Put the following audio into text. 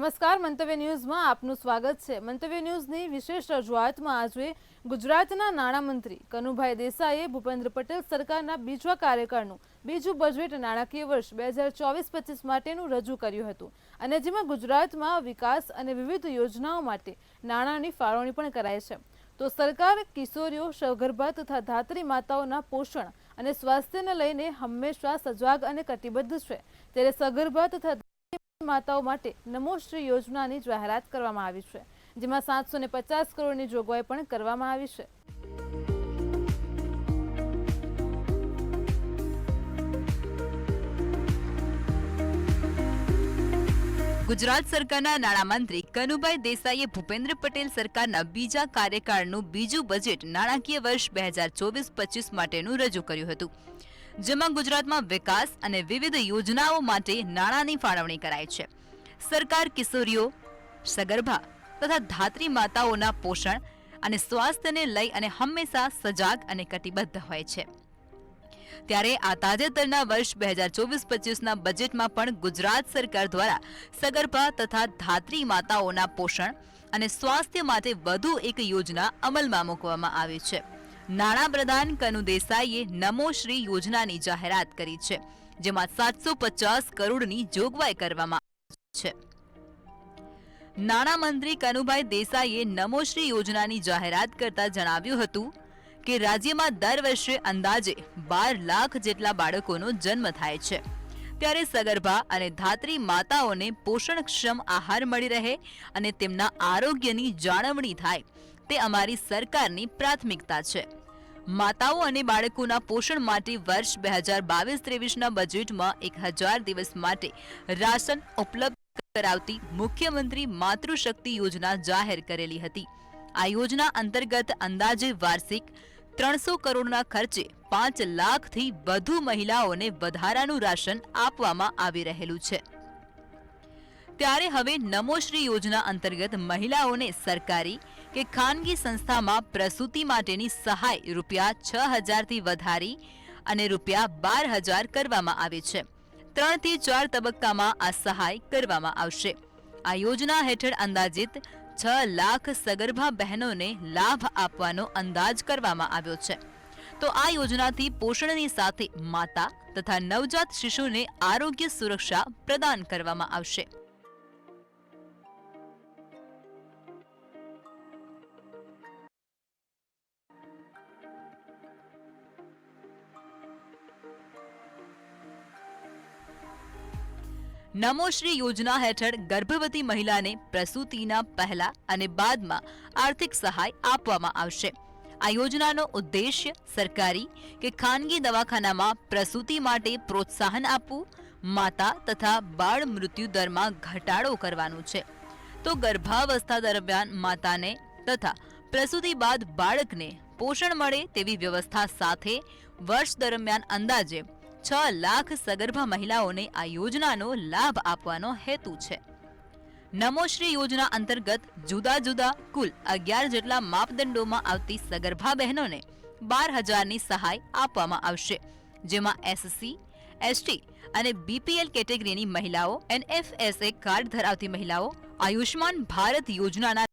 નમસ્કાર, મંતવ્ય ન્યૂઝમાં આપનું સ્વાગત છે। મંતવ્ય ન્યૂઝની વિશેષ રજૂઆતમાં આજે ગુજરાતના નાણામંત્રી કનુભાઈ દેસાઈએ ભૂપેન્દ્ર પટેલ સરકારના બીજા કાર્યકાળનું બીજું બજેટ નાણાકીય વર્ષ 2024-25 માટેનું રજૂ કર્યું હતું અને જેમાં ગુજરાતમાં વિકાસ અને વિવિધ યોજનાઓ માટે નાણાંની ફાળવણી પણ કરાઈ છે। તો સરકાર કિશોરીઓ, સગર્ભા તથા ધાત્રી માતાઓના પોષણ અને સ્વાસ્થ્યને લઈને હંમેશા સજાગ અને કટિબદ્ધ છે। ત્યારે સગર્ભા તથા માતાઓ માટે નમોશ્રી યોજનાની જાહેરાત કરવામાં આવી છે, જેમાં 750 કરોડની જોગવાઈ પણ કરવામાં આવી છે। ગુજરાત સરકારના નાણામંત્રી કનુભાઈ દેસાઈએ ભૂપેન્દ્ર પટેલ સરકારના બીજા કાર્યકાળનું બીજું બજેટ નાણાકીય વર્ષ 2024-25 માટેનું રજૂ કર્યું હતું, જેમાં ગુજરાતમાં વિકાસ અને વિવિધ યોજનાઓ માટે નાણાંની ફાળવણી કરાઈ છે। સરકાર કિશોરીઓ, સગર્ભા તથા ધાત્રી માતાઓના પોષણ અને સ્વાસ્થ્યને લઈ અને હંમેશા સજાગ અને કટિબદ્ધ હોય છે। ત્યારે આ તાજેતરના વર્ષ 2024-25ના બજેટમાં પણ ગુજરાત સરકાર દ્વારા સગર્ભા તથા ધાત્રી માતાઓના પોષણ અને સ્વાસ્થ્ય માટે વધુ એક યોજના અમલમાં મૂકવામાં આવી છે। નાણાપ્રધાન કનુ દેસાઈએ નમોશ્રી યોજનાની જાહેરાત કરી છે, જેમાં 750 કરોડની જોગવાઈ કરવામાં આવી છે। નાણામંત્રી કનુભાઈ દેસાઈએ નમોશ્રી યોજનાની જાહેરાત કરતા જણાવ્યું હતું કે રાજ્યમાં દર વર્ષે અંદાજે 12 લાખ જેટલા બાળકોનો જન્મ થાય છે, ત્યારે સગર્ભા અને ધાત્રી માતાઓને પોષણક્ષમ આહાર મળી રહે અને તેમના આરોગ્યની જાળવણી થાય તે અમારી સરકારની પ્રાથમિકતા છે। માતાઓ અને બાળકોના પોષણ માટે વર્ષ 2022-23ના બજેટમાં 1000 દિવસ માટે રાશન ઉપલબ્ધ કરાવતી મુખ્યમંત્રી માતૃશક્તિ યોજના જાહેર કરેલી હતી। આ યોજના અંતર્ગત અંદાજે વાર્ષિક 300 કરોડના ખર્ચે 5 લાખથી વધુ મહિલાઓને વધારાનું રાશન આપવામાં આવી રહેલું છે। ત્યારે હવે નમોશ્રી યોજના અંતર્ગત મહિલાઓને સરકારી કે ખાનગી સંસ્થામાં પ્રસૂતિ માટેની સહાય રૂપિયા 6000થી વધારી અને રૂપિયા 12000 કરવામાં આવી છે। 3 થી 4 તબક્કામાં આ સહાય કરવામાં આવશે। આ યોજના હેઠળ અંદાજિત 6 લાખ સગર્ભા બહેનોને લાભ આપવાનો અંદાજ કરવામાં આવ્યો છે। તો આ યોજનાથી પોષણની સાથે માતા તથા નવજાત શિશુને આરોગ્ય સુરક્ષા પ્રદાન કરવામાં આવશે। નમોશ્રી યોજના હેઠળ ગર્ભવતી મહિલાને પ્રસૂતિના પહેલા અને બાદમાં આર્થિક સહાય આપવામાં આવશે। આ યોજનાનો ઉદ્દેશ્ય સરકારી કે ખાનગી દવાખાનામાં પ્રસૂતિ માટે પ્રોત્સાહન આપવું, માતા તથા બાળ મૃત્યુ દરમાં ઘટાડો કરવાનું છે। તો ગર્ભાવસ્થા દરમિયાન માતાને તથા પ્રસૂતિ બાદ બાળકને પોષણ મળે તેવી વ્યવસ્થા સાથે વર્ષ દરમિયાન અંદાજે 6 લાખ સગર્ભા મહિલાઓને આ યોજનાનો લાભ આપવાનો હેતુ છે। નમોશ્રી યોજના અંતર્ગત જુદા જુદા કુલ 11 જેટલા માપદંડોમાં આવતી સગર્ભા બહેનોને 12000ની સહાય આપવામાં આવશે, જેમાં SC, ST અને BPL કેટેગરીની મહિલાઓ, NFSA કાર્ડ ધરાવતી મહિલાઓ, આયુષ્માન ભારત યોજનાના